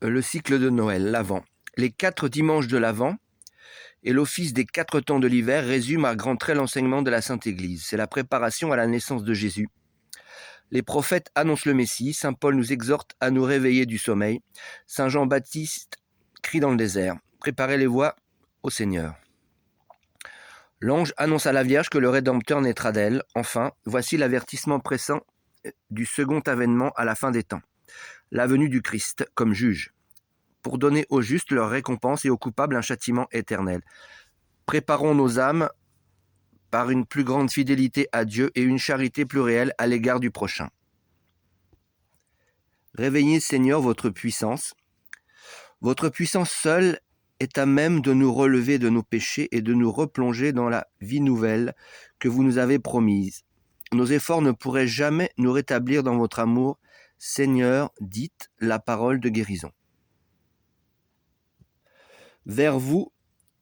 Le cycle de Noël, l'Avent. Les 4 dimanches de l'Avent et l'office des 4 temps de l'hiver résument à grands traits l'enseignement de la Sainte Église. C'est la préparation à la naissance de Jésus. Les prophètes annoncent le Messie. Saint Paul nous exhorte à nous réveiller du sommeil. Saint Jean-Baptiste crie dans le désert. Préparez les voies au Seigneur. L'ange annonce à la Vierge que le Rédempteur naîtra d'elle. Enfin, voici l'avertissement pressant du second avènement à la fin des temps. La venue du Christ comme juge, pour donner aux justes leur récompense et aux coupables un châtiment éternel. Préparons nos âmes par une plus grande fidélité à Dieu et une charité plus réelle à l'égard du prochain. Réveillez, Seigneur, votre puissance. Votre puissance seule est à même de nous relever de nos péchés et de nous replonger dans la vie nouvelle que vous nous avez promise. Nos efforts ne pourraient jamais nous rétablir dans votre amour. Seigneur, dites la parole de guérison. Vers vous,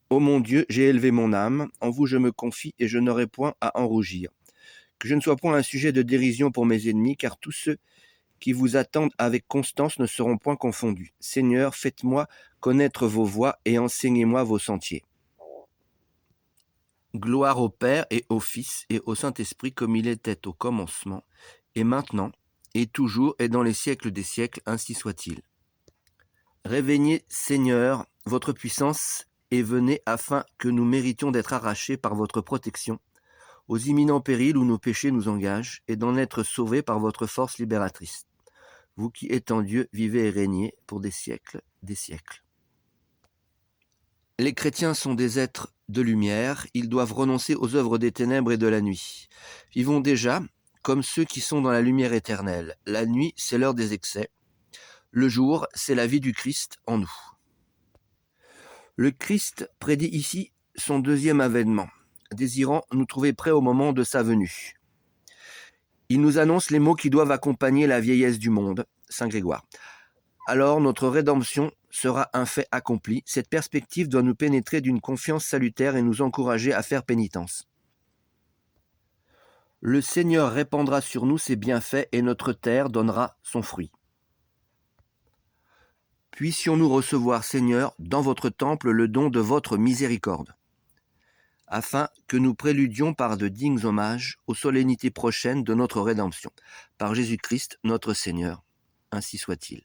ô mon Dieu, j'ai élevé mon âme, en vous je me confie et je n'aurai point à en rougir. Que je ne sois point un sujet de dérision pour mes ennemis, car tous ceux qui vous attendent avec constance ne seront point confondus. Seigneur, faites-moi connaître vos voies et enseignez-moi vos sentiers. Gloire au Père et au Fils et au Saint-Esprit, comme il était au commencement, et maintenant, et toujours, et dans les siècles des siècles, ainsi soit-il. Réveillez, Seigneur, votre puissance, et venez afin que nous méritions d'être arrachés par votre protection aux imminents périls où nos péchés nous engagent, et d'en être sauvés par votre force libératrice. Vous qui, étant Dieu, vivez et régnez pour des siècles, des siècles. Les chrétiens sont des êtres de lumière, ils doivent renoncer aux œuvres des ténèbres et de la nuit. Vivons déjà comme ceux qui sont dans la lumière éternelle. La nuit, c'est l'heure des excès. Le jour, c'est la vie du Christ en nous. Le Christ prédit ici son deuxième avènement, désirant nous trouver prêts au moment de sa venue. Il nous annonce les mots qui doivent accompagner la vieillesse du monde, Saint Grégoire. Alors notre rédemption sera un fait accompli. Cette perspective doit nous pénétrer d'une confiance salutaire et nous encourager à faire pénitence. Le Seigneur répandra sur nous ses bienfaits et notre terre donnera son fruit. Puissions-nous recevoir, Seigneur, dans votre temple le don de votre miséricorde, afin que nous préludions par de dignes hommages aux solennités prochaines de notre rédemption. Par Jésus-Christ, notre Seigneur. Ainsi soit-il.